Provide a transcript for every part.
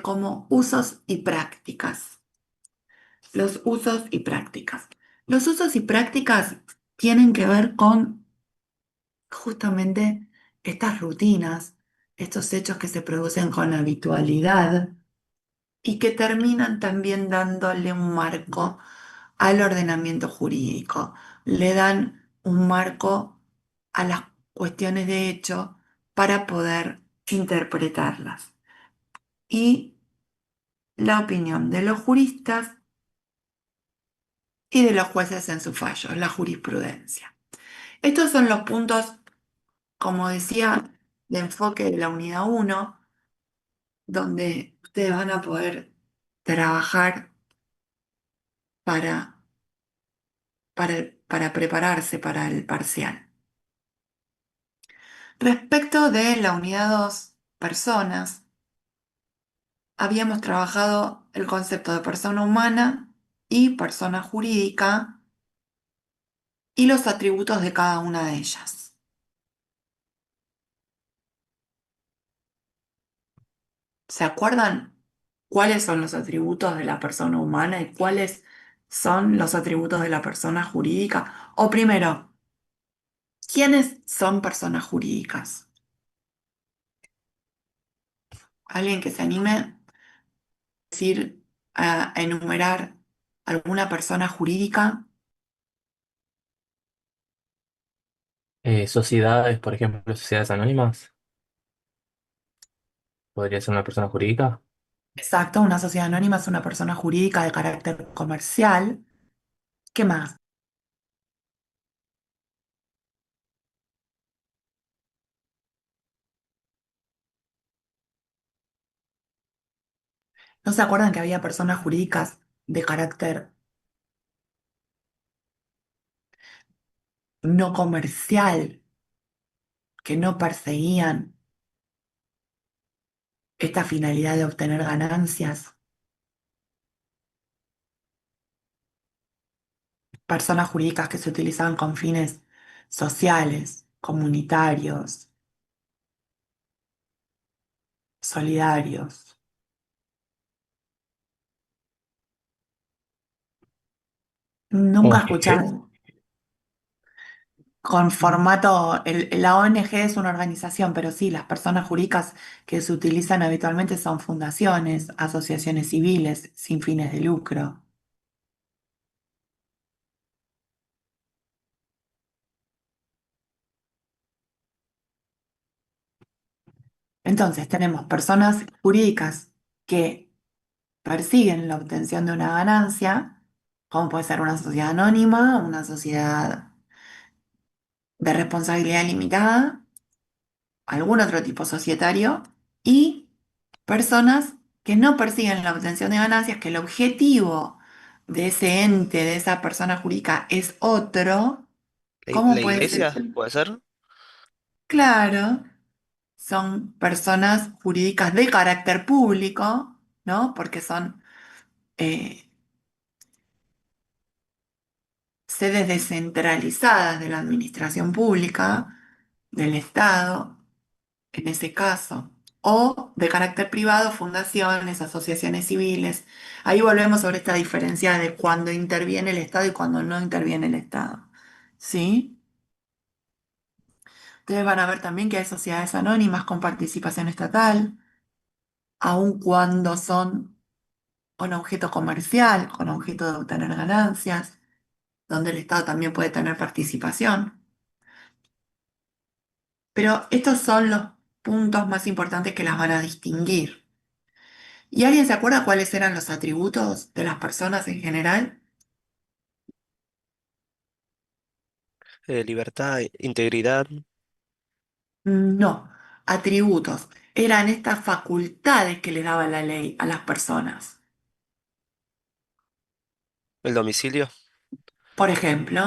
como usos y prácticas. Los usos y prácticas. Los usos y prácticas tienen que ver con justamente estas rutinas, estos hechos que se producen con habitualidad y que terminan también dándole un marco al ordenamiento jurídico. Le dan un marco a las cuestiones de hecho para poder interpretarlas. Y la opinión de los juristas y de los jueces en sus fallos, la jurisprudencia. Estos son los puntos, como decía, de enfoque de la unidad uno, donde ustedes van a poder trabajar para, para prepararse para el parcial. Respecto de la unidad 2, personas, habíamos trabajado el concepto de persona humana y persona jurídica y los atributos de cada una de ellas. ¿Se acuerdan cuáles son los atributos de la persona humana y cuáles son los atributos de la persona jurídica? O primero, ¿quiénes son personas jurídicas? ¿Alguien que se anime a decir, a enumerar alguna persona jurídica? Sociedades, por ejemplo, sociedades anónimas, podría ser una persona jurídica. Exacto, una sociedad anónima es una persona jurídica de carácter comercial. ¿Qué más? ¿No se acuerdan que había personas jurídicas de carácter no comercial que no perseguían esta finalidad de obtener ganancias? Personas jurídicas que se utilizaban con fines sociales, comunitarios, solidarios. Nunca ONG. escucharon con formato, la ONG es una organización, pero sí, las personas jurídicas que se utilizan habitualmente son fundaciones, asociaciones civiles sin fines de lucro. Entonces, tenemos personas jurídicas que persiguen la obtención de una ganancia, como puede ser una sociedad anónima, una sociedad de responsabilidad limitada, algún otro tipo societario, y personas que no persiguen la obtención de ganancias, que el objetivo de ese ente, de esa persona jurídica, es otro, La ¿cómo puede ser? iglesia, ¿puede ser? Claro, son personas jurídicas de carácter público, ¿no? Porque son eh, sedes descentralizadas de la administración pública, del Estado, en ese caso, o de carácter privado, fundaciones, asociaciones civiles. Ahí volvemos sobre esta diferencia de cuando interviene el Estado y cuando no interviene el Estado. ¿Sí? Ustedes van a ver también que hay sociedades anónimas con participación estatal, aun cuando son un objeto comercial, con objeto de obtener ganancias, donde el Estado también puede tener participación. Pero estos son los puntos más importantes que las van a distinguir. ¿Y alguien se acuerda cuáles eran los atributos de las personas en general? Libertad, integridad, No, atributos. Eran estas facultades que le daba la ley a las personas. el domicilio, Por ejemplo,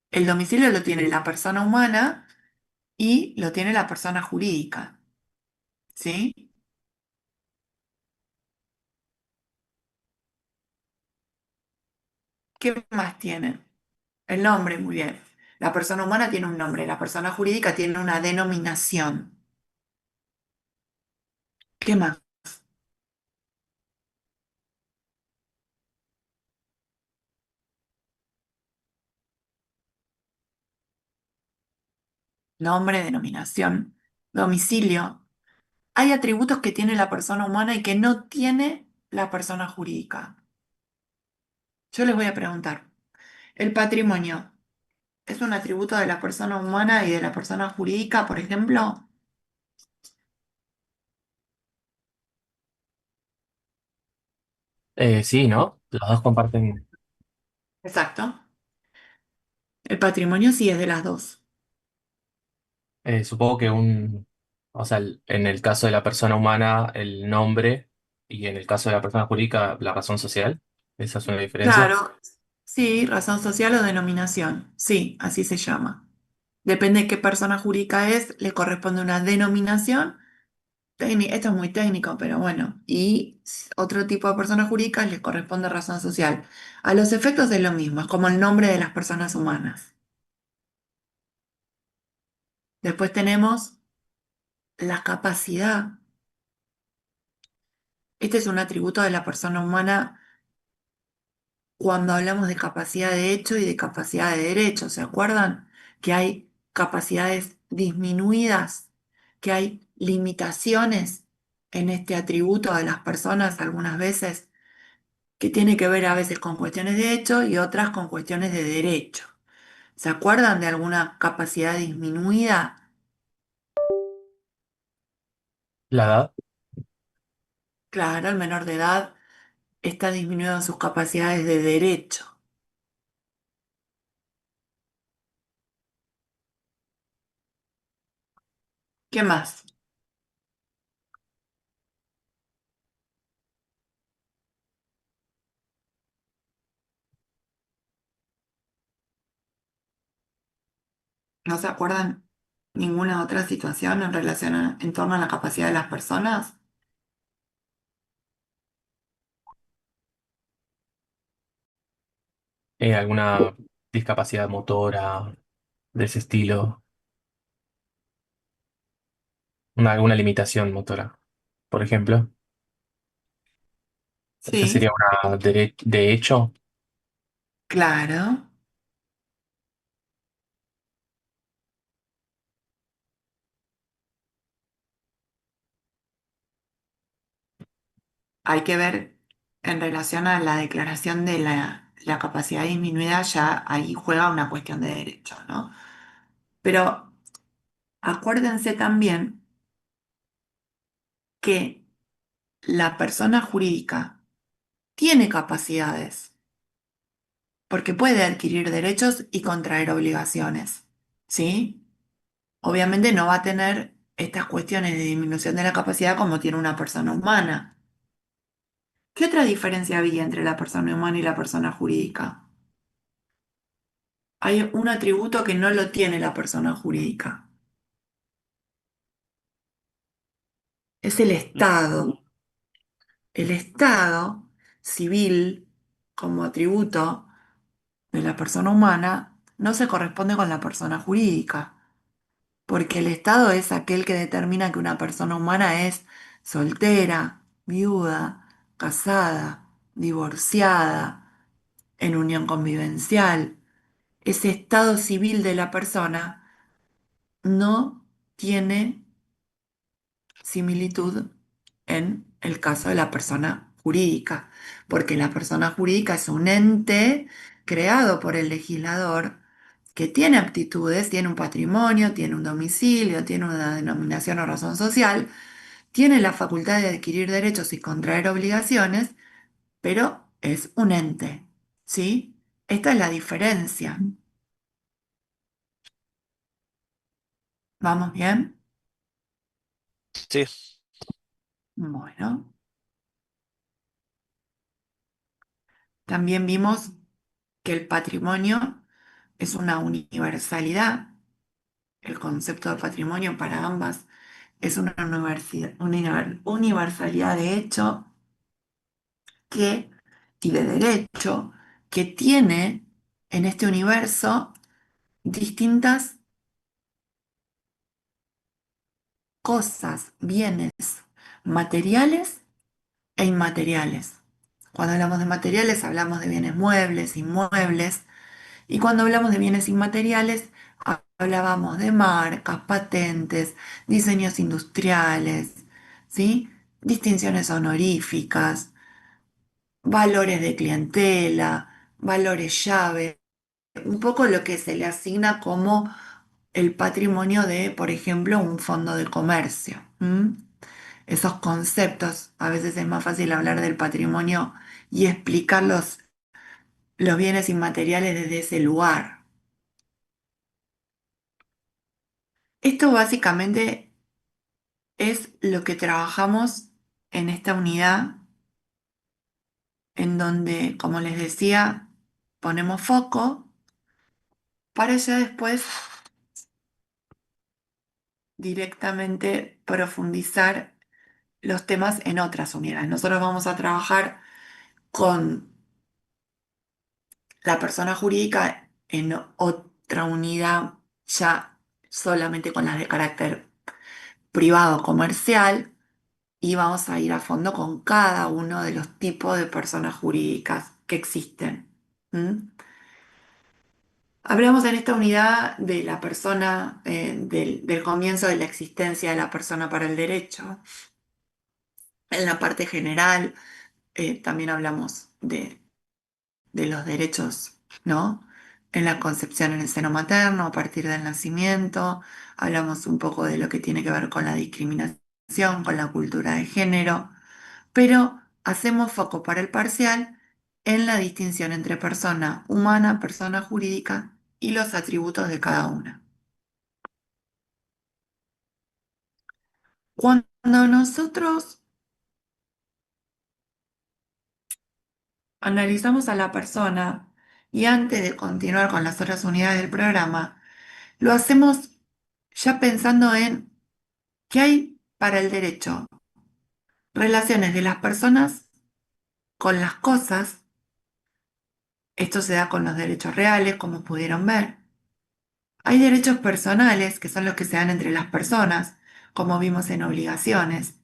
el domicilio lo tiene la persona humana y lo tiene la persona jurídica. ¿Sí? ¿Qué más tienen? El nombre, muy bien. La persona humana tiene un nombre, la persona jurídica tiene una denominación. ¿Qué más? nombre, denominación, domicilio. Hay atributos que tiene la persona humana y que no tiene la persona jurídica. Yo les voy a preguntar, ¿el patrimonio es un atributo de la persona humana y de la persona jurídica, por ejemplo? Sí, ¿no? Los dos comparten. Exacto. El patrimonio sí es de las dos. Supongo que o sea, en el caso de la persona humana, el nombre, y en el caso de la persona jurídica, la razón social. Esa es una diferencia. Claro, sí, razón social o denominación. Sí, así se llama. Depende de qué persona jurídica es, le corresponde una denominación. Esto es muy técnico, pero bueno. Y otro tipo de personas jurídicas les corresponde razón social. A los efectos es lo mismo, es como el nombre de las personas humanas. Después tenemos la capacidad. Este es un atributo de la persona humana cuando hablamos de capacidad de hecho y de capacidad de derecho. ¿Se acuerdan? Que hay capacidades disminuidas, que hay limitaciones en este atributo de las personas algunas veces, que tiene que ver a veces con cuestiones de hecho y otras con cuestiones de derecho. ¿Se acuerdan de alguna capacidad disminuida? La edad. Claro, el menor de edad está disminuido en sus capacidades de derecho. ¿Qué más? ¿No se acuerdan ninguna otra situación en relación en torno a la capacidad de las personas? ¿Alguna discapacidad motora de ese estilo? Alguna limitación motora, por ejemplo. Esa Sí, sería una de hecho. claro. Hay que ver en relación a la declaración de la capacidad disminuida, ya ahí juega una cuestión de derecho, ¿no? Pero acuérdense también que la persona jurídica tiene capacidades, porque puede adquirir derechos y contraer obligaciones, ¿sí? Obviamente no va a tener estas cuestiones de disminución de la capacidad como tiene una persona humana. ¿Qué otra diferencia había entre la persona humana y la persona jurídica? Hay un atributo que no lo tiene la persona jurídica. Es el Estado. El Estado civil, como atributo de la persona humana, no se corresponde con la persona jurídica, porque el Estado es aquel que determina que una persona humana es soltera, viuda, casada, divorciada, en unión convivencial. Ese estado civil de la persona no tiene similitud en el caso de la persona jurídica, porque la persona jurídica es un ente creado por el legislador que tiene aptitudes, tiene un patrimonio, tiene un domicilio, tiene una denominación o razón social, tiene la facultad de adquirir derechos y contraer obligaciones, pero es un ente, ¿sí? Esta es la diferencia. ¿Vamos bien? Sí, Bueno, también vimos que el patrimonio es una universalidad. El concepto de patrimonio para ambas es una universalidad de hecho que, y de derecho que tiene en este universo distintas cosas, bienes materiales e inmateriales. Cuando hablamos de materiales hablamos de bienes muebles, inmuebles, y cuando hablamos de bienes inmateriales Hablábamos de marcas, patentes, diseños industriales, ¿sí? Distinciones honoríficas, valores de clientela, valores llave, un poco lo que se le asigna como el patrimonio de, por ejemplo, un fondo de comercio. ¿M? Esos conceptos, a veces es más fácil hablar del patrimonio y explicar los bienes inmateriales desde ese lugar. Esto básicamente es lo que trabajamos en esta unidad, en donde, como les decía, ponemos foco para ya después directamente profundizar los temas en otras unidades. Nosotros vamos a trabajar con la persona jurídica en otra unidad, ya solamente con las de carácter privado comercial, y vamos a ir a fondo con cada uno de los tipos de personas jurídicas que existen. ¿Mm? Hablamos en esta unidad de la persona, del comienzo de la existencia de la persona para el derecho. En la parte general, también hablamos de los derechos, ¿no? En la concepción en el seno materno, a partir del nacimiento, hablamos un poco de lo que tiene que ver con la discriminación, con la cultura de género, pero hacemos foco para el parcial en la distinción entre persona humana, persona jurídica y los atributos de cada una. Cuando nosotros analizamos a la persona y antes de continuar con las otras unidades del programa, lo hacemos ya pensando en qué hay para el derecho, relaciones de las personas con las cosas. Esto se da con los derechos reales, como pudieron ver. Hay derechos personales, que son los que se dan entre las personas, como vimos en obligaciones,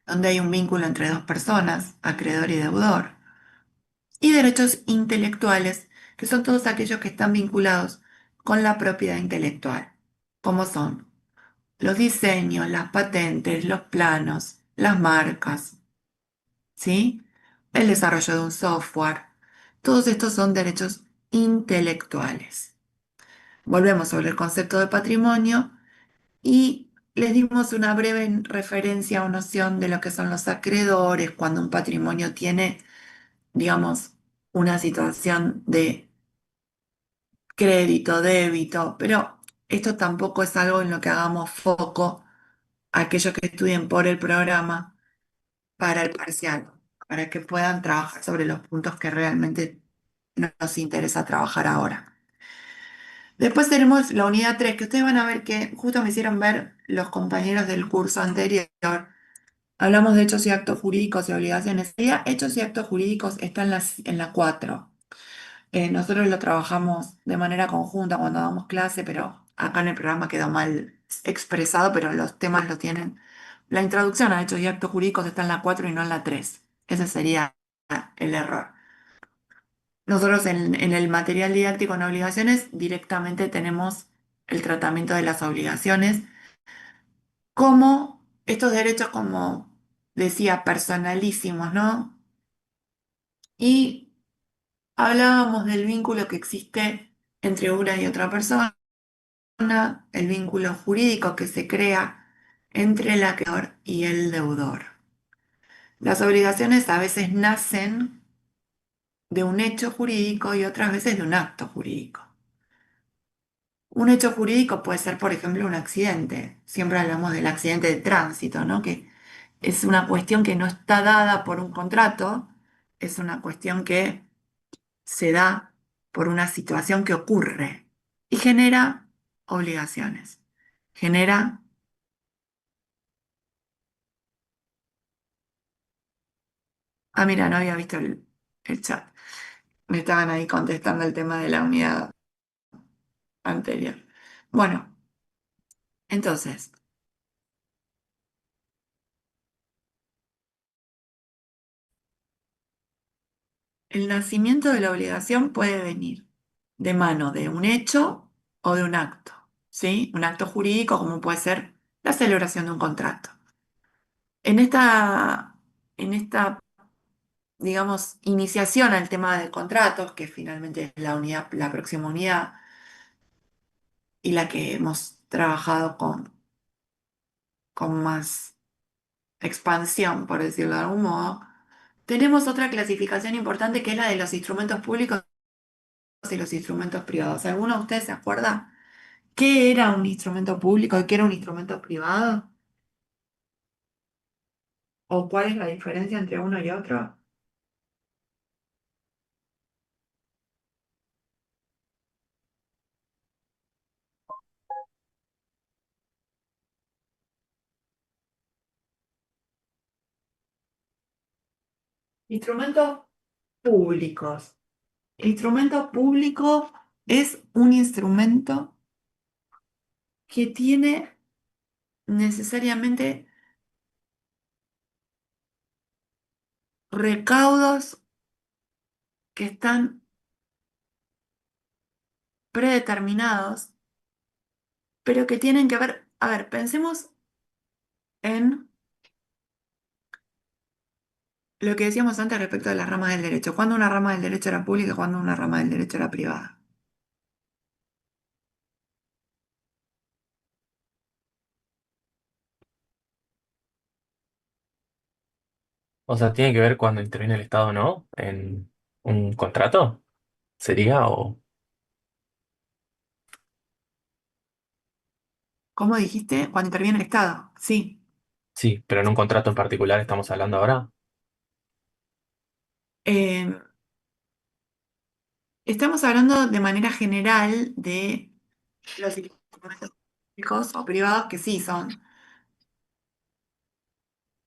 donde hay un vínculo entre dos personas, acreedor y deudor. Y derechos intelectuales, que son todos aquellos que están vinculados con la propiedad intelectual, como son los diseños, las patentes, los planos, las marcas, ¿sí? El desarrollo de un software. Todos estos son derechos intelectuales. Volvemos sobre el concepto de patrimonio y les dimos una breve referencia o noción de lo que son los acreedores cuando un patrimonio tiene, digamos, una situación de crédito, débito, pero esto tampoco es algo en lo que hagamos foco aquellos que estudien por el programa para el parcial, para que puedan trabajar sobre los puntos que realmente nos interesa trabajar ahora. Después tenemos la unidad 3 que ustedes van a ver que justo me hicieron ver los compañeros del curso anterior. Hablamos de hechos y actos jurídicos y obligaciones. Ya hechos y actos jurídicos están en la 4. Nosotros lo trabajamos de manera conjunta cuando damos clase, pero acá en el programa quedó mal expresado, pero los temas lo tienen. La introducción a hechos y actos jurídicos está en la 4 y no en la 3. Ese sería el error. Nosotros en el material didáctico en obligaciones directamente tenemos el tratamiento de las obligaciones como estos derechos, como decía, personalísimos, ¿no? Y hablábamos del vínculo que existe entre una y otra persona, el vínculo jurídico que se crea entre el acreedor y el deudor. Las obligaciones a veces nacen de un hecho jurídico y otras veces de un acto jurídico. Un hecho jurídico puede ser, por ejemplo, un accidente. Siempre hablamos del accidente de tránsito, ¿no? Que es una cuestión que no está dada por un contrato, es una cuestión que se da por una situación que ocurre y genera obligaciones. Genera, mira, no había visto el chat. Me estaban ahí contestando el tema de la unidad anterior. Bueno, entonces, el nacimiento de la obligación puede venir de mano de un hecho o de un acto, ¿sí? Un acto jurídico como puede ser la celebración de un contrato. En esta, digamos, iniciación al tema de contratos, que finalmente es la unidad, la próxima unidad y la que hemos trabajado con más expansión, por decirlo de algún modo, tenemos otra clasificación importante que es la de los instrumentos públicos y los instrumentos privados. ¿Alguno de ustedes se acuerda qué era un instrumento público y qué era un instrumento privado? ¿O cuál es la diferencia entre uno y otro? Instrumentos públicos. El instrumento público es un instrumento que tiene necesariamente recaudos que están predeterminados, pero que tienen que ver, a ver, pensemos en lo que decíamos antes respecto de las ramas del derecho. ¿Cuándo una rama del derecho era pública y cuándo una rama del derecho era privada? O sea, ¿tiene que ver cuando interviene el Estado o no en un contrato? ¿Sería o...? ¿Cómo dijiste? Cuando interviene el Estado. Sí. Sí, pero en un contrato en particular estamos hablando ahora. Eh, Estamos hablando de manera general de los instrumentos públicos o privados que sí son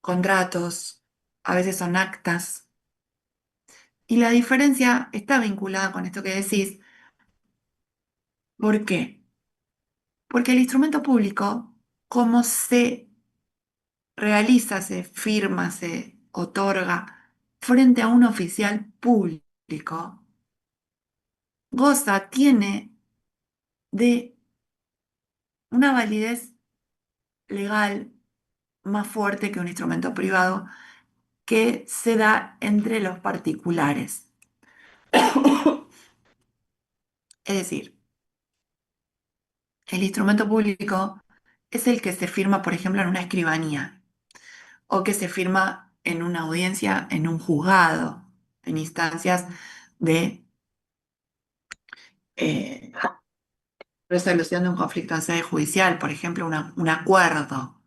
contratos, a veces son actas. Y la diferencia está vinculada con esto que decís. ¿Por qué? Porque el instrumento público, como se realiza, se firma, se otorga frente a un oficial público, goza, tiene de una validez legal más fuerte que un instrumento privado que se da entre los particulares. Es decir, el instrumento público es el que se firma, por ejemplo, en una escribanía o que se firma en una audiencia, en un juzgado, en instancias de eh, resolución de un conflicto en sede judicial, por ejemplo, un acuerdo,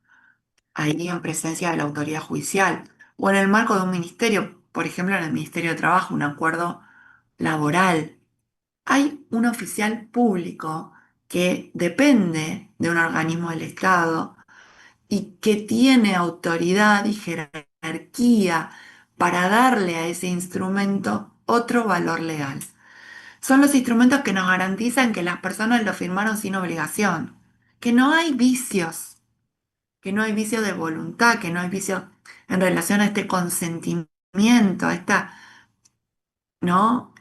ahí en presencia de la autoridad judicial, o en el marco de un ministerio, por ejemplo, en el Ministerio de Trabajo, un acuerdo laboral. Hay un oficial público que depende de un organismo del Estado y que tiene autoridad y jerarquía para darle a ese instrumento otro valor legal. Son los instrumentos que nos garantizan que las personas lo firmaron sin obligación, que no hay vicios, que no hay vicio de voluntad, que no hay vicio en relación a este consentimiento, a esta, ¿no?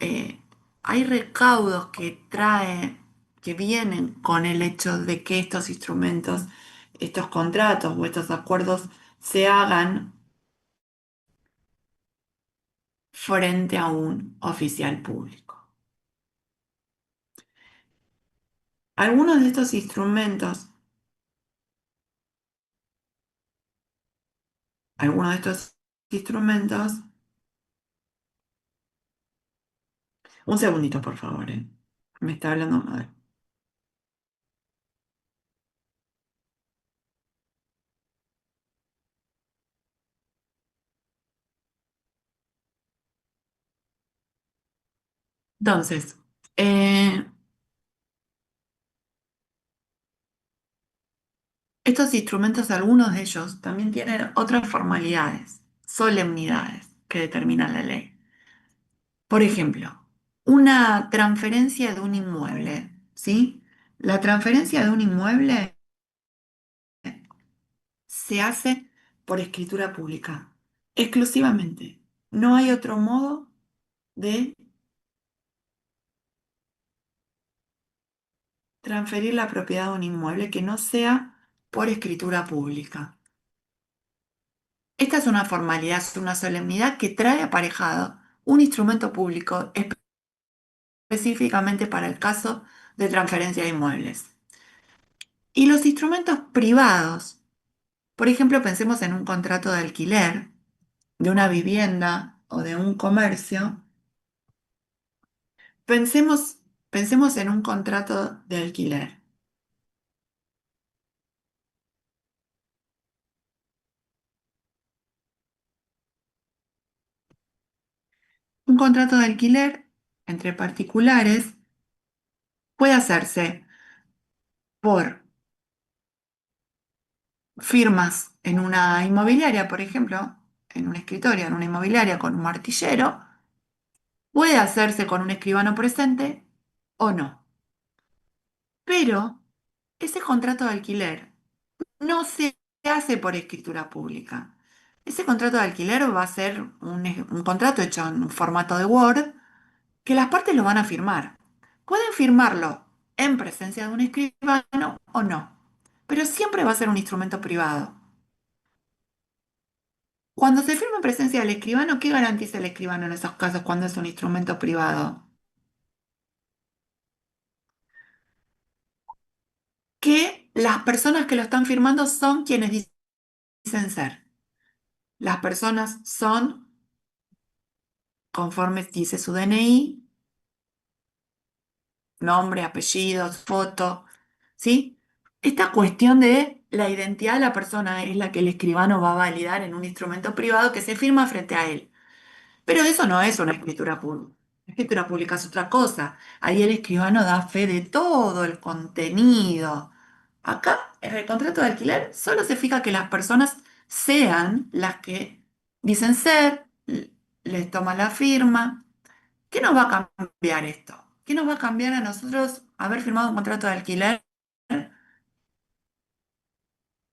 Hay recaudos que vienen con el hecho de que estos instrumentos, estos contratos o estos acuerdos se hagan frente a un oficial público. Algunos de estos instrumentos, algunos de estos instrumentos, un segundito por favor, me está hablando, a ver. Entonces, estos instrumentos, algunos de ellos, también tienen otras formalidades, solemnidades que determinan la ley. Por ejemplo, una transferencia de un inmueble, ¿sí? La transferencia de un inmueble se hace por escritura pública, exclusivamente. No hay otro modo de transferir la propiedad de un inmueble que no sea por escritura pública. Esta es una formalidad, es una solemnidad que trae aparejado un instrumento público específicamente para el caso de transferencia de inmuebles. Y los instrumentos privados, por ejemplo, pensemos en un contrato de alquiler de una vivienda o de un comercio. Pensemos en un contrato de alquiler. Un contrato de alquiler entre particulares puede hacerse por firmas en una inmobiliaria, por ejemplo, en un escritorio, en una inmobiliaria con un martillero, puede hacerse con un escribano presente o no. Pero ese contrato de alquiler no se hace por escritura pública. Ese contrato de alquiler va a ser un contrato hecho en un formato de Word que las partes lo van a firmar. Pueden firmarlo en presencia de un escribano o no, pero siempre va a ser un instrumento privado. Cuando se firma en presencia del escribano, ¿qué garantiza el escribano en esos casos cuando es un instrumento privado? Que las personas que lo están firmando son quienes dicen ser. Las personas son, conforme dice su DNI, nombre, apellidos, foto, ¿sí? Esta cuestión de la identidad de la persona es la que el escribano va a validar en un instrumento privado que se firma frente a él. Pero eso no es una escritura pública. La escritura pública es otra cosa. Ahí el escribano da fe de todo el contenido. Acá, en el contrato de alquiler, solo se fija que las personas sean las que dicen ser, les toma la firma. ¿Qué nos va a cambiar esto? ¿Qué nos va a cambiar a nosotros haber firmado un contrato de alquiler,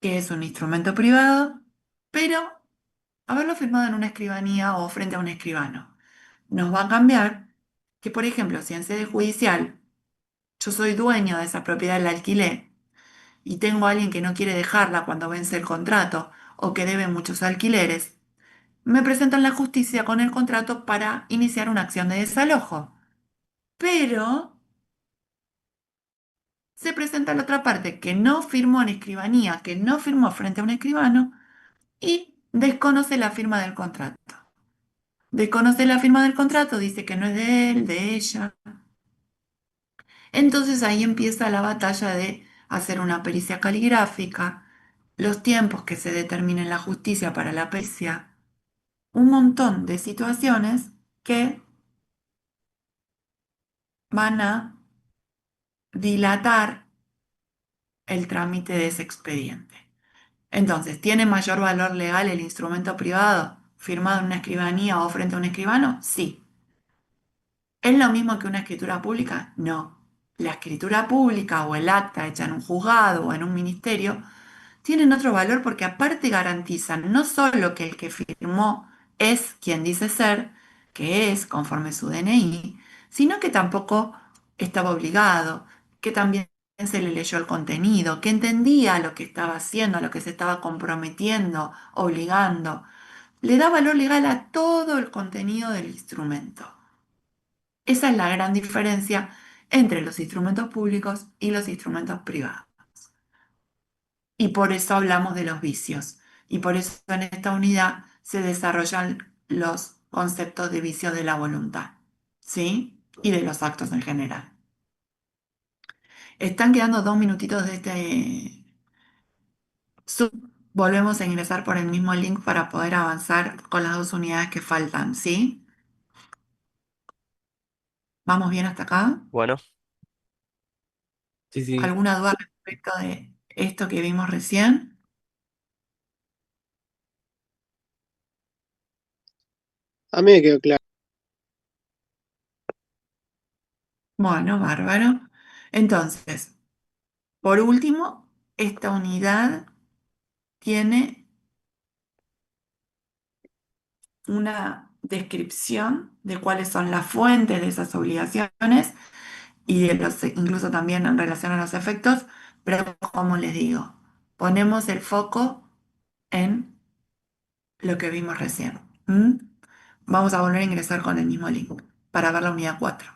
que es un instrumento privado, pero haberlo firmado en una escribanía o frente a un escribano? Nos va a cambiar que, por ejemplo, si en sede judicial yo soy dueño de esa propiedad, la alquilé, y tengo a alguien que no quiere dejarla cuando vence el contrato o que debe muchos alquileres, me presentan la justicia con el contrato para iniciar una acción de desalojo. Pero se presenta la otra parte que no firmó en escribanía, que no firmó frente a un escribano y desconoce la firma del contrato. Desconoce la firma del contrato, dice que no es de él, de ella. Entonces ahí empieza la batalla de hacer una pericia caligráfica, los tiempos que se determina en la justicia para la pericia, un montón de situaciones que van a dilatar el trámite de ese expediente. Entonces, ¿tiene mayor valor legal el instrumento privado firmado en una escribanía o frente a un escribano? Sí. ¿Es lo mismo que una escritura pública? No. La escritura pública o el acta hecha en un juzgado o en un ministerio tienen otro valor porque aparte garantizan no solo que el que firmó es quien dice ser, que es conforme su DNI, sino que tampoco estaba obligado, que también se le leyó el contenido, que entendía lo que estaba haciendo, a lo que se estaba comprometiendo, obligando. Le da valor legal a todo el contenido del instrumento. Esa es la gran diferencia entre los instrumentos públicos y los instrumentos privados. Y por eso hablamos de los vicios. Y por eso en esta unidad se desarrollan los conceptos de vicios de la voluntad, ¿sí? Y de los actos en general. Están quedando 2 minutitos de este Zoom. Volvemos a ingresar por el mismo link para poder avanzar con las 2 unidades que faltan, ¿sí? ¿Vamos bien hasta acá? Bueno, Sí, sí. ¿Alguna duda respecto de esto que vimos recién? A mí me quedó claro. Bueno, bárbaro. Entonces, por último, esta unidad tiene una descripción de cuáles son las fuentes de esas obligaciones y incluso también en relación a los efectos, pero como les digo, ponemos el foco en lo que vimos recién. ¿Mm? Vamos a volver a ingresar con el mismo link para ver la unidad 4.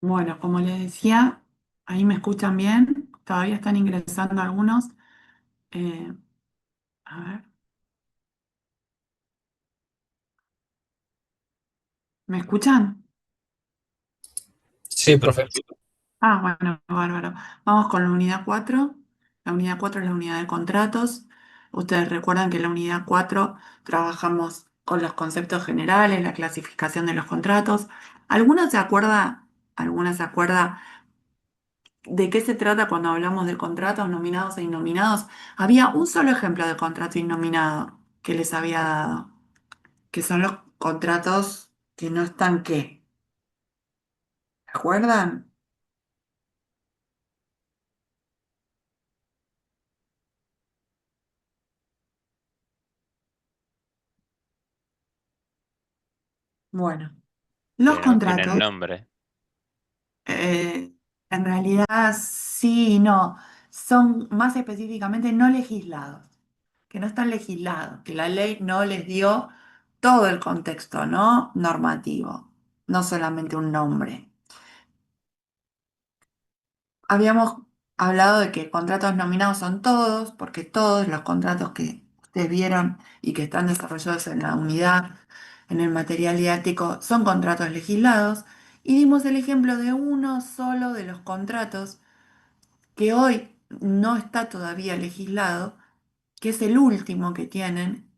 Bueno, como les decía, ahí me escuchan bien. Todavía están ingresando algunos. Eh, a ver, ¿me escuchan? Sí, profe. Ah, bueno, bárbaro. Vamos con la unidad 4. La unidad 4 es la unidad de contratos. Ustedes recuerdan que en la unidad 4 trabajamos con los conceptos generales, la clasificación de los contratos. ¿Alguno se acuerda, alguna se acuerda de qué se trata cuando hablamos de contratos nominados e innominados? Había un solo ejemplo de contrato innominado que les había dado, que son los contratos que no están ¿qué? ¿Se acuerdan? Bueno, los Que no tienen contratos. nombre. En realidad sí y no, son más específicamente no legislados, que no están legislados, que la ley no les dio todo el contexto, ¿no? Normativo, no solamente un nombre. Habíamos hablado de que contratos nominados son todos, porque todos los contratos que ustedes vieron y que están desarrollados en la unidad, en el material didáctico, son contratos legislados. Y dimos el ejemplo de uno solo de los contratos que hoy no está todavía legislado, que es el último que tienen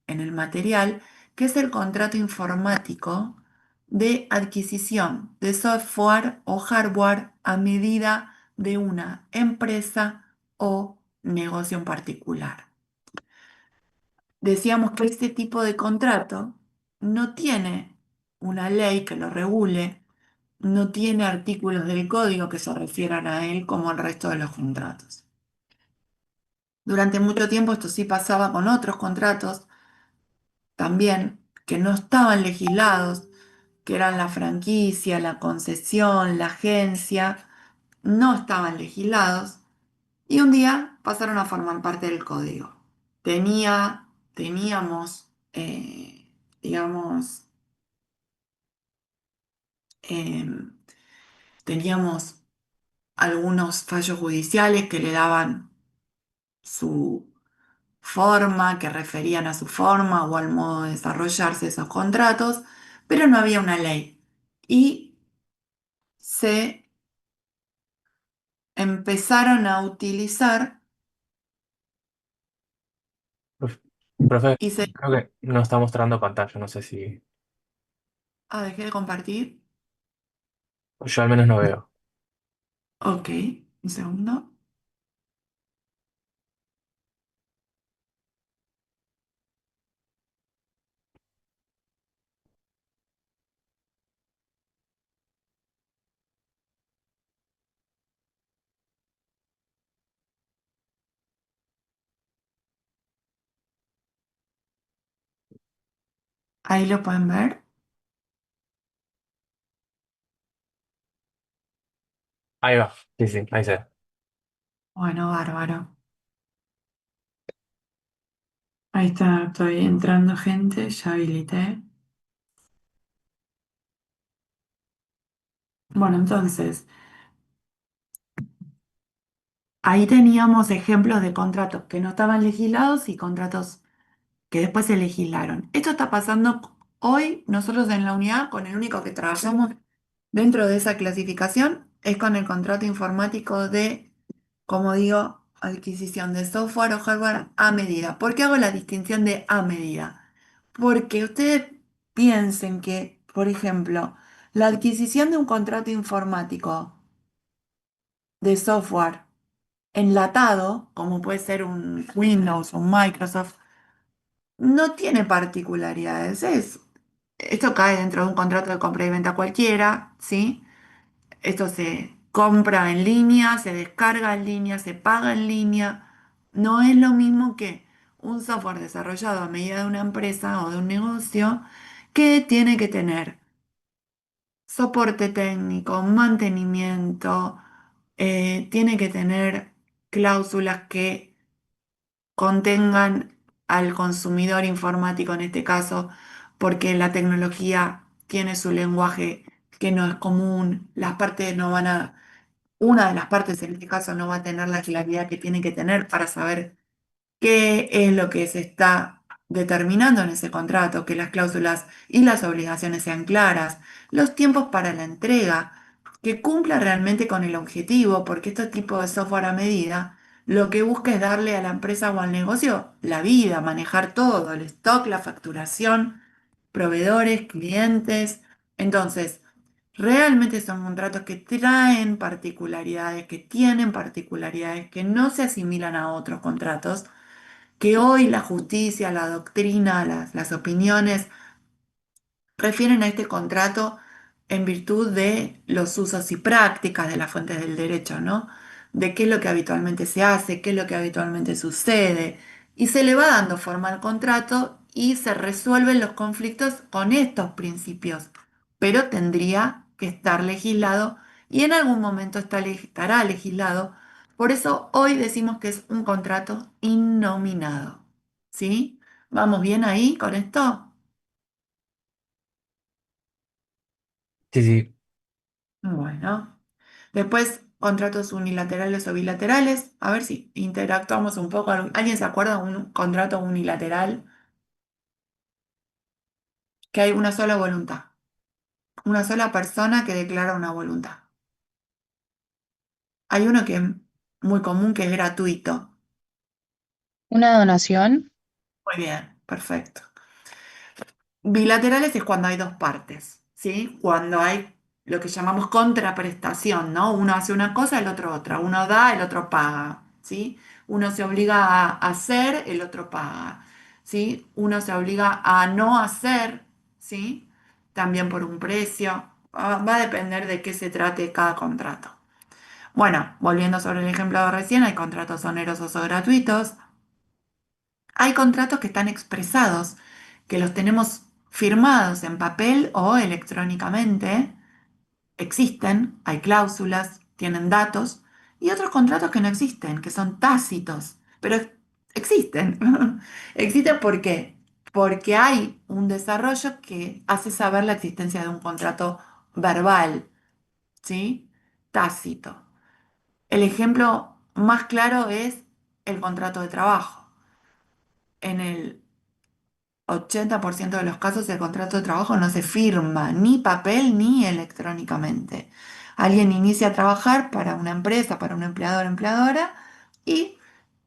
en el material, que es el contrato informático de adquisición de software o hardware a medida de una empresa o negocio en particular. Decíamos que este tipo de contrato no tiene una ley que lo regule, no tiene artículos del código que se refieran a él como el resto de los contratos. Durante mucho tiempo esto sí pasaba con otros contratos también que no estaban legislados, que eran la franquicia, la concesión, la agencia, no estaban legislados y un día pasaron a formar parte del código. Teníamos, digamos, em, teníamos algunos fallos judiciales que le daban su forma, que referían a su forma o al modo de desarrollarse esos contratos, pero no había una ley. Y se empezaron a utilizar Profe, profe, y se... creo que no está mostrando pantalla, no sé si... Ah, dejé de compartir. Yo al menos no veo. Ok, un segundo. Ahí lo pueden ver. Ahí va, sí, sí, ahí se ve. Bueno, bárbaro. Ahí está, estoy entrando gente, ya habilité. Bueno, entonces, ahí teníamos ejemplos de contratos que no estaban legislados y contratos que después se legislaron. Esto está pasando hoy, nosotros en la unidad, con el único que trabajamos dentro de esa clasificación, es con el contrato informático de, como digo, adquisición de software o hardware a medida. ¿Por qué hago la distinción de a medida? Porque ustedes piensen que, por ejemplo, la adquisición de un contrato informático de software enlatado, como puede ser un Windows o un Microsoft, no tiene particularidades. Esto cae dentro de un contrato de compra y venta cualquiera, ¿sí? Esto se compra en línea, se descarga en línea, se paga en línea. No es lo mismo que un software desarrollado a medida de una empresa o de un negocio que tiene que tener soporte técnico, mantenimiento, tiene que tener cláusulas que contengan al consumidor informático en este caso, porque la tecnología tiene su lenguaje que no es común, las partes no van a, una de las partes en este caso no va a tener la claridad que tiene que tener para saber qué es lo que se está determinando en ese contrato, que las cláusulas y las obligaciones sean claras, los tiempos para la entrega, que cumpla realmente con el objetivo, porque este tipo de software a medida lo que busca es darle a la empresa o al negocio la vida, manejar todo, el stock, la facturación, proveedores, clientes. Entonces, realmente son contratos que traen particularidades, que tienen particularidades, que no se asimilan a otros contratos, que hoy la justicia, la doctrina, las opiniones refieren a este contrato en virtud de los usos y prácticas de las fuentes del derecho, ¿no? De qué es lo que habitualmente se hace, qué es lo que habitualmente sucede, y se le va dando forma al contrato y se resuelven los conflictos con estos principios, pero tendría que estar legislado y en algún momento estará legislado. Por eso hoy decimos que es un contrato innominado, ¿sí? ¿Vamos bien ahí con esto? Sí, sí. Bueno. Después, contratos unilaterales o bilaterales. A ver si interactuamos un poco. ¿Alguien se acuerda de un contrato unilateral? Que hay una sola voluntad. Una sola persona que declara una voluntad. Hay uno que es muy común, que es gratuito. Una donación, Muy bien, perfecto. Bilaterales es cuando hay dos partes, ¿sí? Cuando hay lo que llamamos contraprestación, ¿no? Uno hace una cosa, el otro otra. Uno da, el otro paga, ¿sí? Uno se obliga a hacer, el otro paga, ¿sí? Uno se obliga a no hacer, ¿sí? También por un precio. Va a depender de qué se trate cada contrato. Bueno, volviendo sobre el ejemplo de recién, hay contratos onerosos o gratuitos. Hay contratos que están expresados, que los tenemos firmados en papel o electrónicamente, existen, hay cláusulas, tienen datos, y otros contratos que no existen, que son tácitos, pero existen. Existen ¿por qué? Porque hay un desarrollo que hace saber la existencia de un contrato verbal, ¿sí? Tácito. El ejemplo más claro es el contrato de trabajo. En el 80% de los casos el contrato de trabajo no se firma ni papel ni electrónicamente. Alguien inicia a trabajar para una empresa, para un empleador o empleadora y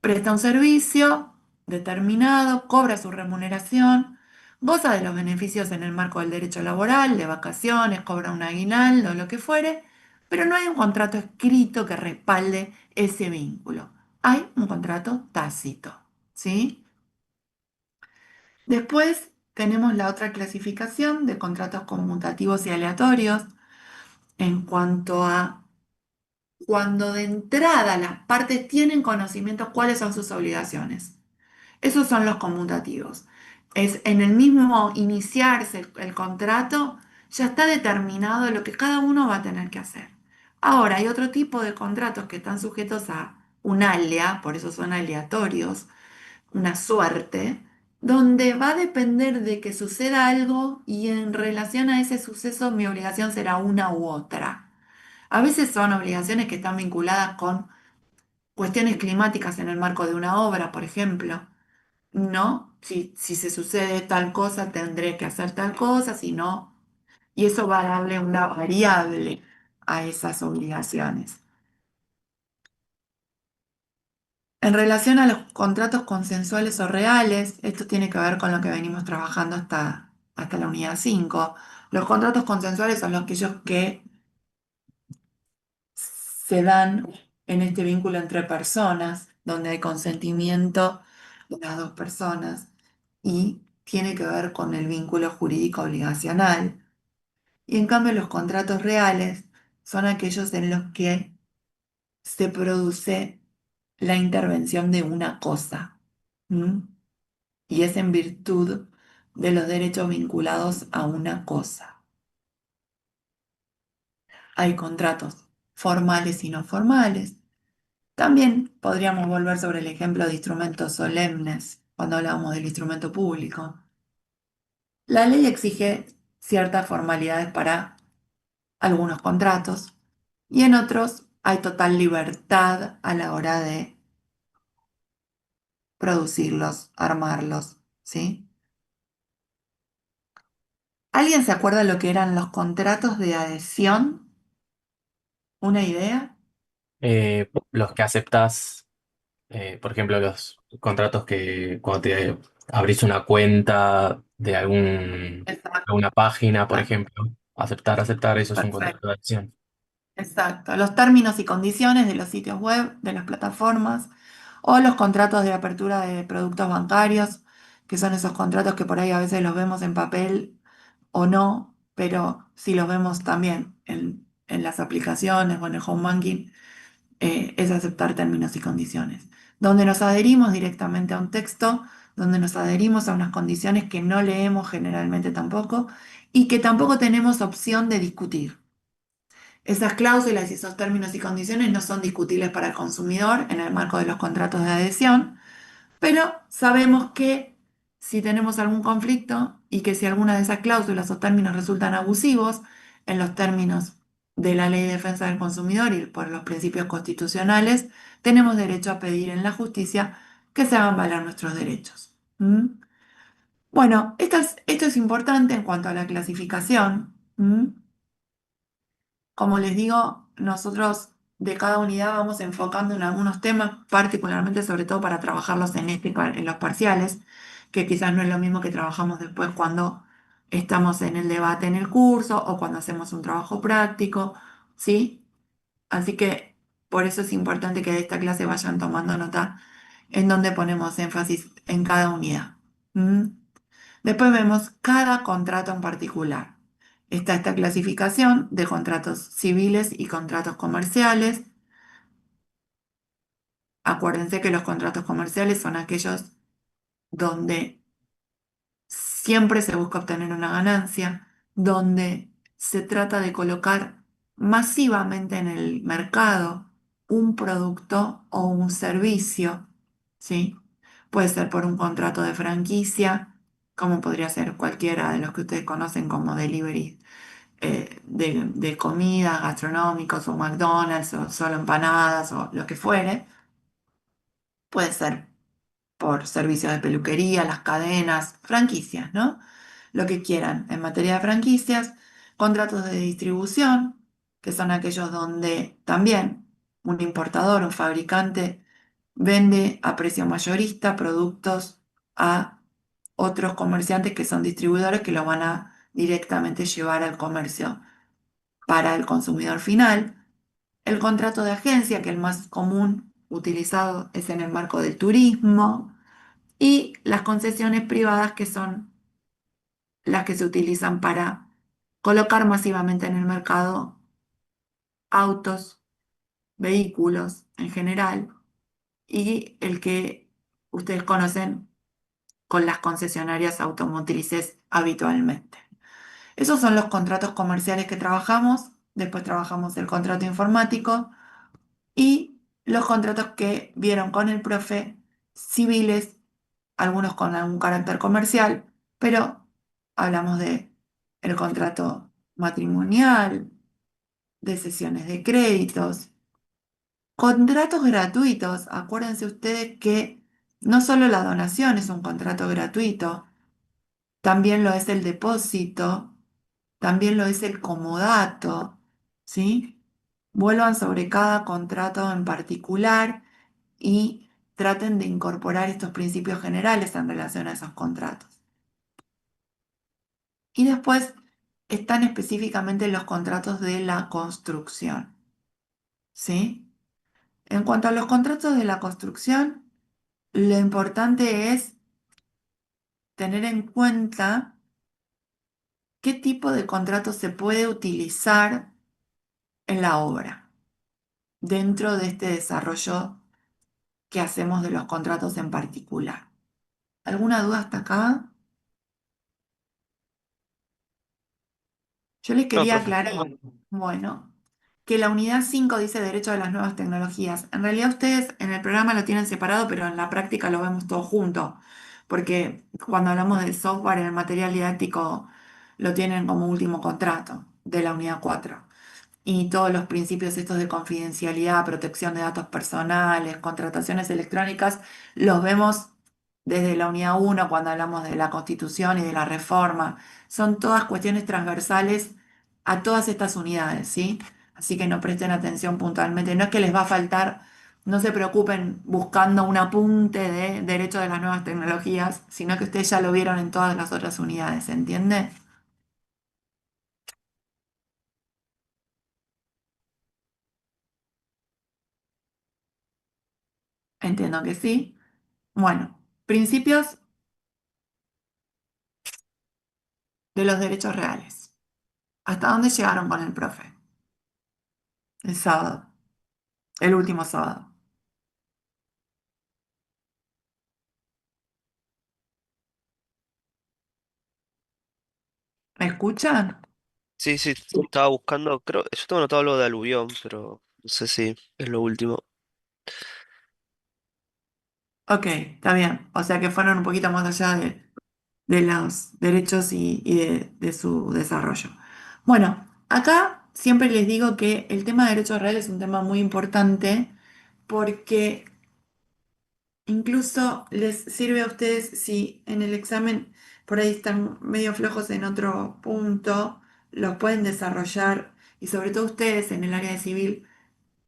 presta un servicio determinado, cobra su remuneración, goza de los beneficios en el marco del derecho laboral, de vacaciones, cobra un aguinaldo, lo que fuere, pero no hay un contrato escrito que respalde ese vínculo. Hay un contrato tácito, ¿sí? Después tenemos la otra clasificación de contratos conmutativos y aleatorios en cuanto a cuando de entrada las partes tienen conocimiento cuáles son sus obligaciones. Esos son los conmutativos. Es en el mismo iniciarse el contrato, ya está determinado lo que cada uno va a tener que hacer. Ahora, hay otro tipo de contratos que están sujetos a un alia, por eso son aleatorios, una suerte, donde va a depender de que suceda algo y en relación a ese suceso mi obligación será una u otra. A veces son obligaciones que están vinculadas con cuestiones climáticas en el marco de una obra, por ejemplo. No, si se sucede tal cosa, tendré que hacer tal cosa, si no, y eso va a darle una variable a esas obligaciones. En relación a los contratos consensuales o reales, esto tiene que ver con lo que venimos trabajando hasta la unidad 5. Los contratos consensuales son los aquellos que se dan en este vínculo entre personas, donde hay consentimiento de las dos personas y tiene que ver con el vínculo jurídico obligacional. Y en cambio los contratos reales son aquellos en los que se produce la intervención de una cosa. ¿M? Y es en virtud de los derechos vinculados a una cosa. Hay contratos formales y no formales. También podríamos volver sobre el ejemplo de instrumentos solemnes cuando hablábamos del instrumento público. La ley exige ciertas formalidades para algunos contratos y en otros hay total libertad a la hora de producirlos, armarlos, ¿sí? ¿Alguien se acuerda lo que eran los contratos de adhesión? ¿Una idea? Los que aceptas, por ejemplo, los contratos que cuando te abrís una cuenta de Exacto, alguna página, por ejemplo, aceptar, eso es un contrato perfecto. de acción. Exacto, los términos y condiciones de los sitios web, de las plataformas, o los contratos de apertura de productos bancarios, que son esos contratos que por ahí a veces los vemos en papel o no, pero si los vemos también en las aplicaciones o en el home banking, es aceptar términos y condiciones, donde nos adherimos directamente a un texto, donde nos adherimos a unas condiciones que no leemos generalmente tampoco y que tampoco tenemos opción de discutir. Esas cláusulas y esos términos y condiciones no son discutibles para el consumidor en el marco de los contratos de adhesión, pero sabemos que si tenemos algún conflicto y que si alguna de esas cláusulas o términos resultan abusivos en los términos de la Ley de Defensa del Consumidor y por los principios constitucionales, tenemos derecho a pedir en la justicia que se hagan valer nuestros derechos. ¿Mm? Bueno, esto es importante en cuanto a la clasificación. ¿Mm? Como les digo, nosotros de cada unidad vamos enfocando en algunos temas, particularmente sobre todo para trabajarlos en los parciales, que quizás no es lo mismo que trabajamos después cuando estamos en el debate en el curso o cuando hacemos un trabajo práctico, ¿sí? Así que por eso es importante que de esta clase vayan tomando nota en donde ponemos énfasis en cada unidad. ¿Mm? Después vemos cada contrato en particular. Está esta clasificación de contratos civiles y contratos comerciales. Acuérdense que los contratos comerciales son aquellos donde siempre se busca obtener una ganancia, donde se trata de colocar masivamente en el mercado un producto o un servicio, ¿sí? Puede ser por un contrato de franquicia, como podría ser cualquiera de los que ustedes conocen como delivery de comida, gastronómicos o McDonald's o solo empanadas o lo que fuere. Puede ser por servicios de peluquería, las cadenas, franquicias, ¿no? Lo que quieran en materia de franquicias, contratos de distribución, que son aquellos donde también un importador, un fabricante, vende a precio mayorista productos a otros comerciantes que son distribuidores que lo van a directamente llevar al comercio para el consumidor final. El contrato de agencia, que el más común utilizado es en el marco del turismo, y las concesiones privadas, que son las que se utilizan para colocar masivamente en el mercado autos, vehículos en general, y el que ustedes conocen con las concesionarias automotrices habitualmente. Esos son los contratos comerciales que trabajamos. Después trabajamos el contrato informático y los contratos que vieron con el profe civiles, algunos con algún carácter comercial, pero hablamos de el contrato matrimonial, de sesiones de créditos, contratos gratuitos. Acuérdense ustedes que no solo la donación es un contrato gratuito, también lo es el depósito, también lo es el comodato, ¿sí? Vuelvan sobre cada contrato en particular y traten de incorporar estos principios generales en relación a esos contratos. Y después están específicamente los contratos de la construcción, ¿sí? En cuanto a los contratos de la construcción, lo importante es tener en cuenta qué tipo de contrato se puede utilizar en la obra, dentro de este desarrollo que hacemos de los contratos en particular. ¿Alguna duda hasta acá? Yo les No, quería profe. aclarar, bueno, que la unidad 5 dice derecho a las nuevas tecnologías. En realidad ustedes en el programa lo tienen separado, pero en la práctica lo vemos todo junto, porque cuando hablamos del software en el material didáctico lo tienen como último contrato de la unidad 4. y todos los principios estos de confidencialidad, protección de datos personales, contrataciones electrónicas, los vemos desde la unidad uno cuando hablamos de la Constitución y de la reforma. Son todas cuestiones transversales a todas estas unidades, ¿sí? Así que no presten atención puntualmente. No es que les va a faltar, no se preocupen buscando un apunte de derecho de las nuevas tecnologías, sino que ustedes ya lo vieron en todas las otras unidades, ¿se entiende? Entiendo que sí. Bueno, principios de los derechos reales. ¿Hasta dónde llegaron con el profe? El sábado, el último sábado. ¿Me escuchan? Sí, sí, estaba buscando, creo, yo tengo notado algo de aluvión, pero no sé si es lo último. Ok, está bien. O sea que fueron un poquito más allá de los derechos y de su desarrollo. Bueno, acá siempre les digo que el tema de derechos reales es un tema muy importante porque incluso les sirve a ustedes si en el examen por ahí están medio flojos en otro punto, los pueden desarrollar y sobre todo ustedes en el área de civil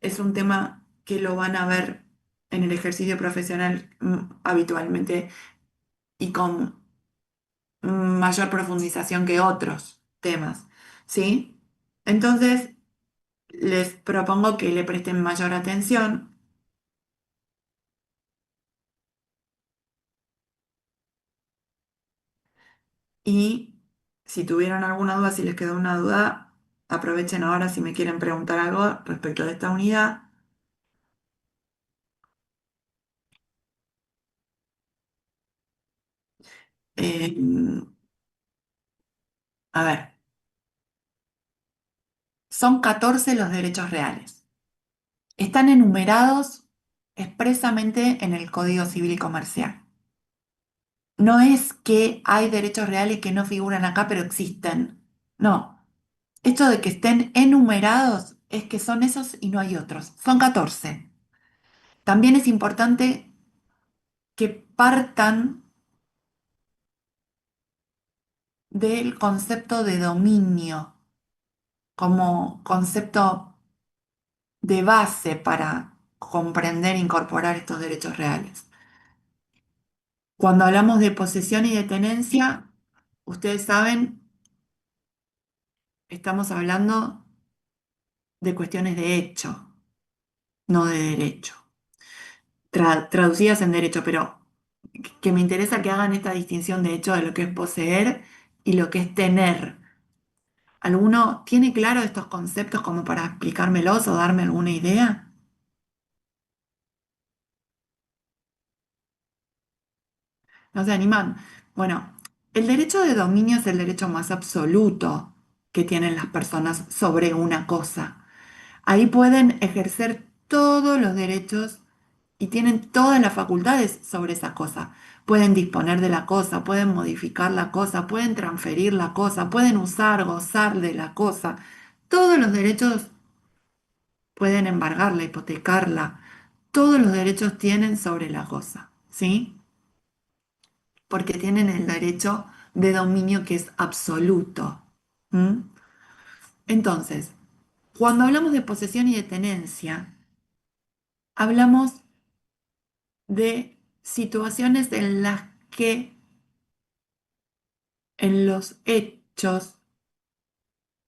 es un tema que lo van a ver en el ejercicio profesional habitualmente y con mayor profundización que otros temas, ¿sí? Entonces, les propongo que le presten mayor atención y si tuvieron alguna duda, si les quedó una duda, aprovechen ahora si me quieren preguntar algo respecto de esta unidad. Eh, a ver, son 14 los derechos reales. Están enumerados expresamente en el Código Civil y Comercial. No es que hay derechos reales que no figuran acá, pero existen. No. Esto de que estén enumerados es que son esos y no hay otros. Son 14. También es importante que partan del concepto de dominio como concepto de base para comprender e incorporar estos derechos reales. Cuando hablamos de posesión y de tenencia, ustedes saben, estamos hablando de cuestiones de hecho, no de derecho. Traducidas en derecho, pero que me interesa que hagan esta distinción de hecho de lo que es poseer y lo que es tener. ¿Alguno tiene claro estos conceptos como para explicármelos o darme alguna idea? ¿No se animan? Bueno, el derecho de dominio es el derecho más absoluto que tienen las personas sobre una cosa. Ahí pueden ejercer todos los derechos y tienen todas las facultades sobre esa cosa. Pueden disponer de la cosa, pueden modificar la cosa, pueden transferir la cosa, pueden usar, gozar de la cosa. Todos los derechos pueden embargarla, hipotecarla. Todos los derechos tienen sobre la cosa, ¿sí? Porque tienen el derecho de dominio que es absoluto. ¿M? Entonces, cuando hablamos de posesión y de tenencia, hablamos de situaciones en las que en los hechos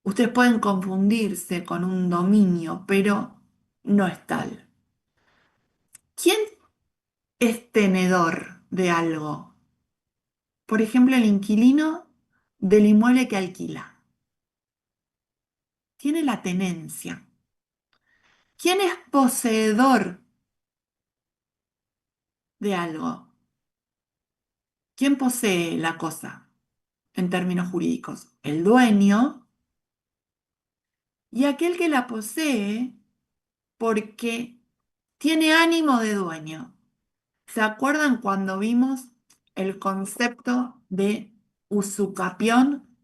ustedes pueden confundirse con un dominio, pero no es tal. ¿Quién es tenedor de algo? Por ejemplo, el inquilino del inmueble que alquila. Tiene la tenencia. ¿Quién es poseedor de algo? ¿Quién posee la cosa en términos jurídicos? El dueño y aquel que la posee porque tiene ánimo de dueño. ¿Se acuerdan cuando vimos el concepto de usucapión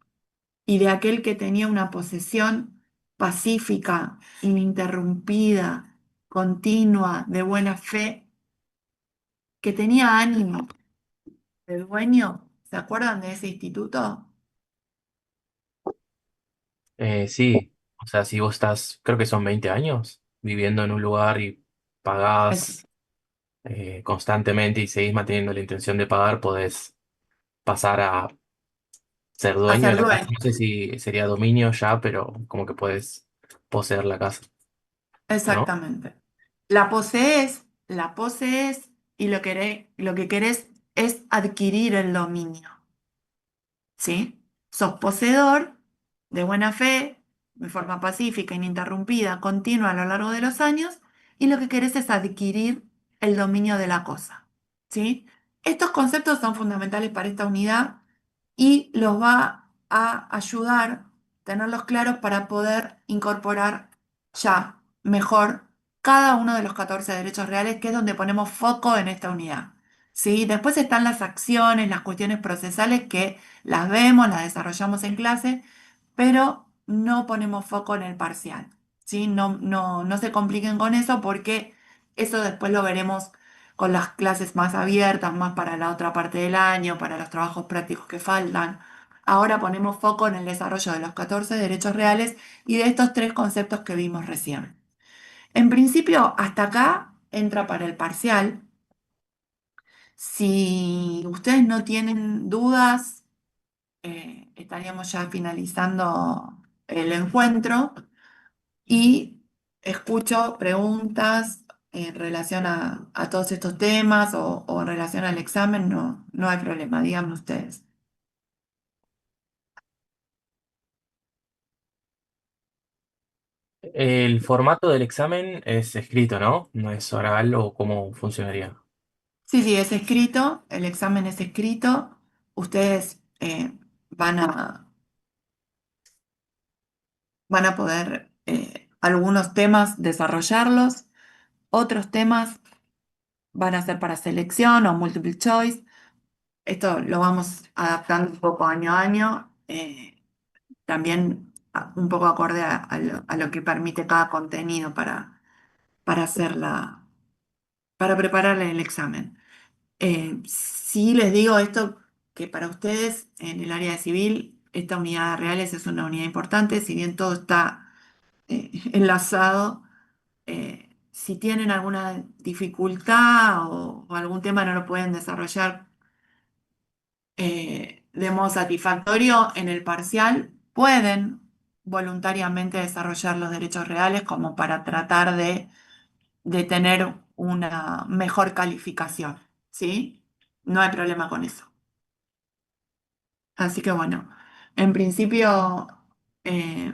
y de aquel que tenía una posesión pacífica, ininterrumpida, continua, de buena fe, que tenía ánimo de dueño. ¿Se acuerdan de ese instituto? Sí, o sea, si vos estás, creo que son 20 años viviendo en un lugar y Es pagás constantemente y seguís manteniendo la intención de pagar, podés pasar a ser dueño de hacer la casa. dueño. No sé si sería dominio ya, pero como que podés poseer la casa, ¿no? Exactamente. La posees y lo que querés es adquirir el dominio. ¿Sí? Sos poseedor de buena fe, de forma pacífica, ininterrumpida, continua a lo largo de los años, y lo que querés es adquirir el dominio de la cosa. ¿Sí? Estos conceptos son fundamentales para esta unidad y los va a ayudar tenerlos claros para poder incorporar ya mejor cada uno de los 14 derechos reales, que es donde ponemos foco en esta unidad. ¿Sí? Después están las acciones, las cuestiones procesales que las vemos, las desarrollamos en clase, pero no ponemos foco en el parcial, ¿sí? No se compliquen con eso porque eso después lo veremos con las clases más abiertas, más para la otra parte del año, para los trabajos prácticos que faltan. Ahora ponemos foco en el desarrollo de los 14 derechos reales y de estos tres conceptos que vimos recién. En principio, hasta acá entra para el parcial. Si ustedes no tienen dudas, estaríamos ya finalizando el encuentro y escucho preguntas en relación a todos estos temas o en relación al examen, no hay problema, díganme ustedes. El formato del examen es escrito, ¿no? No es oral o cómo funcionaría. Sí, sí, es escrito, el examen es escrito, ustedes van van a poder algunos temas desarrollarlos, otros temas van a ser para selección o multiple choice. Esto lo vamos adaptando un poco año a año, también un poco acorde a lo que permite cada contenido para para preparar el examen. Sí les digo esto, que para ustedes en el área de civil, esta unidad de reales es una unidad importante, si bien todo está enlazado. Si tienen alguna dificultad o algún tema no lo pueden desarrollar de modo satisfactorio en el parcial, pueden voluntariamente desarrollar los derechos reales como para tratar de tener una mejor calificación, ¿sí? No hay problema con eso. Así que bueno, en principio eh,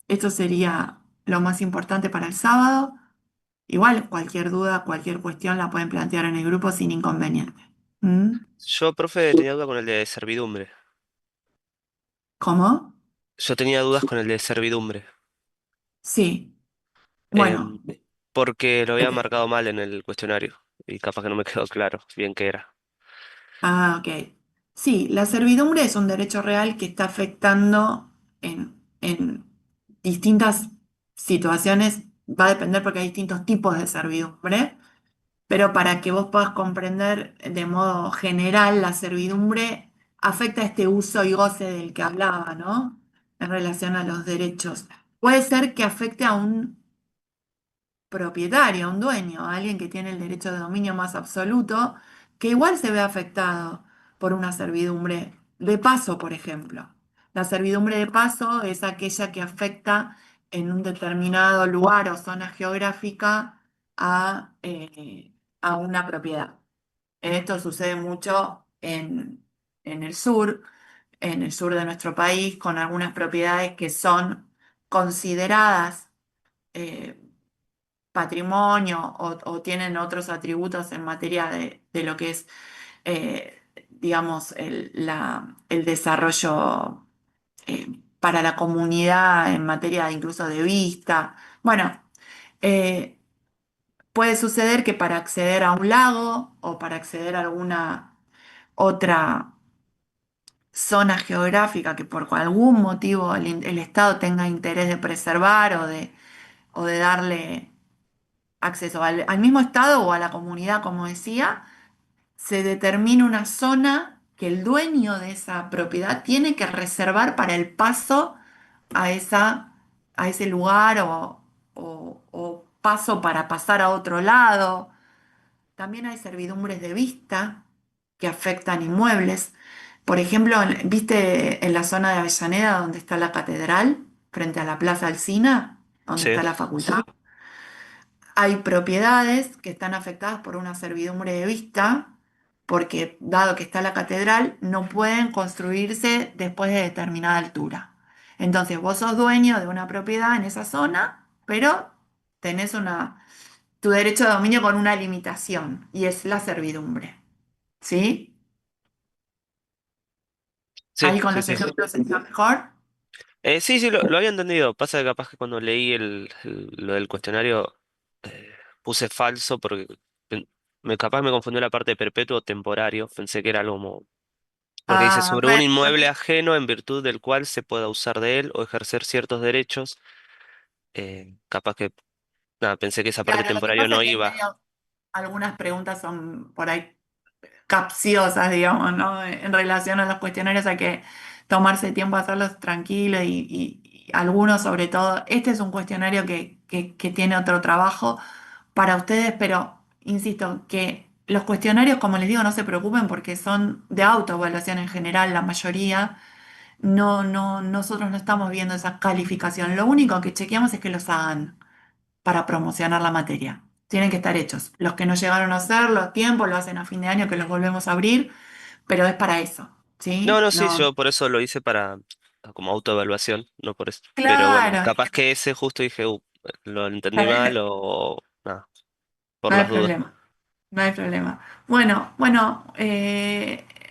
esto sería lo más importante para el sábado. Igual cualquier duda, cualquier cuestión la pueden plantear en el grupo sin inconveniente. ¿Mm? Yo, profe, tenía duda con el de servidumbre. ¿Cómo? Yo tenía dudas con el de servidumbre. Sí. em, Bueno, Porque lo había eh, marcado mal en el cuestionario y capaz que no me quedó claro bien qué era. ok. Sí, la servidumbre es un derecho real que está afectando en distintas situaciones. Va a depender porque hay distintos tipos de servidumbre, pero para que vos puedas comprender de modo general, la servidumbre afecta este uso y goce del que hablaba, ¿no? En relación a los derechos. Puede ser que afecte a un propietario, a un dueño, a alguien que tiene el derecho de dominio más absoluto, que igual se ve afectado por una servidumbre de paso, por ejemplo. La servidumbre de paso es aquella que afecta en un determinado lugar o zona geográfica a una propiedad. Esto sucede mucho en el sur de nuestro país, con algunas propiedades que son consideradas eh, patrimonio o tienen otros atributos en materia de lo que es, digamos, el desarrollo para la comunidad en materia incluso de vista. Bueno, eh, puede suceder que para acceder a un lago o para acceder a alguna otra zona geográfica que por algún motivo el Estado tenga interés de preservar o de darle acceso al mismo Estado o a la comunidad, como decía, se determina una zona que el dueño de esa propiedad tiene que reservar para el paso a a ese lugar o paso para pasar a otro lado. También hay servidumbres de vista que afectan inmuebles. Por ejemplo, ¿viste en la zona de Avellaneda donde está la catedral, frente a la Plaza Alsina, donde Sí. está la facultad? Hay propiedades que están afectadas por una servidumbre de vista, porque dado que está la catedral, no pueden construirse después de determinada altura. Entonces, vos sos dueño de una propiedad en esa zona, pero tenés tu derecho de dominio con una limitación, y es la servidumbre. ¿Sí? Sí, Ahí con sí, los sí. ejemplos está mejor. Sí, sí, lo había entendido. Pasa que capaz que cuando leí lo del cuestionario puse falso porque capaz me confundió la parte de perpetuo temporario. Pensé que era algo como... Porque dice Ah, sobre un inmueble ajeno en virtud del cual se pueda usar de él o ejercer ciertos derechos. Capaz que... Nada, pensé que esa parte claro, lo que temporario pasa no es que iba. algunas preguntas son por ahí capciosas, digamos, ¿no? En relación a los cuestionarios hay que tomarse tiempo a hacerlos tranquilo y algunos sobre todo. Este es un cuestionario que tiene otro trabajo para ustedes, pero insisto que los cuestionarios, como les digo, no se preocupen porque son de autoevaluación en general, la mayoría. Nosotros no estamos viendo esa calificación. Lo único que chequeamos es que los hagan para promocionar la materia. Tienen que estar hechos. Los que no llegaron a hacerlo a tiempo lo hacen a fin de año que los volvemos a abrir, pero es para eso, No, ¿sí? no, sí, No. yo por eso lo hice para... como autoevaluación, no por eso. Pero bueno, Claro, capaz que ese justo dije, lo entendí mal o... Nada, por no hay las dudas. problema, no hay problema. Bueno,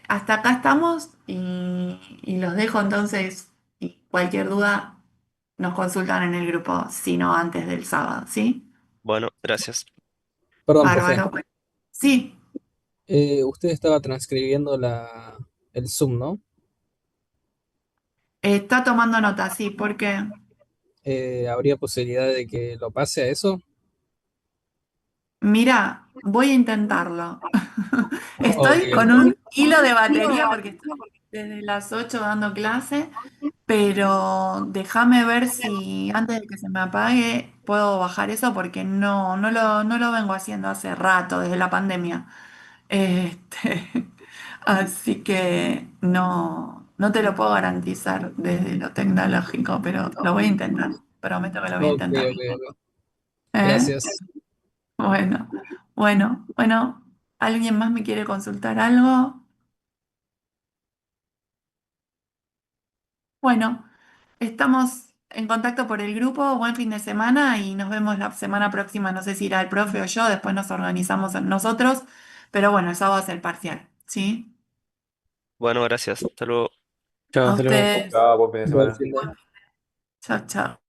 hasta acá estamos y los dejo entonces. Y cualquier duda nos consultan en el grupo, si no antes del sábado, ¿sí? Bueno, gracias. Perdón, profe. Bárbaro. Sí, Usted estaba transcribiendo el Zoom, ¿no? está tomando nota, sí, porque ¿Habría posibilidad de que lo pase a eso? mira, voy a intentarlo. Ok, Estoy con un hilo de batería porque estoy desde las 8 dando clase, pero déjame ver si antes de que se me apague puedo bajar eso porque no lo vengo haciendo hace rato, desde la pandemia. Este, así que no te lo puedo garantizar desde lo tecnológico, pero lo voy a intentar. Prometo que lo voy a ok, intentar. ok, ok. ¿Eh? Gracias. Bueno, bueno. ¿Alguien más me quiere consultar algo? Bueno, estamos en contacto por el grupo. Buen fin de semana y nos vemos la semana próxima. No sé si irá el profe o yo, después nos organizamos nosotros, pero bueno, el sábado es el parcial, ¿sí? Bueno, gracias. Hasta luego. Chao, A hasta luego. ustedes. Chao, buen fin de Buen semana. fin de... Chao, chao.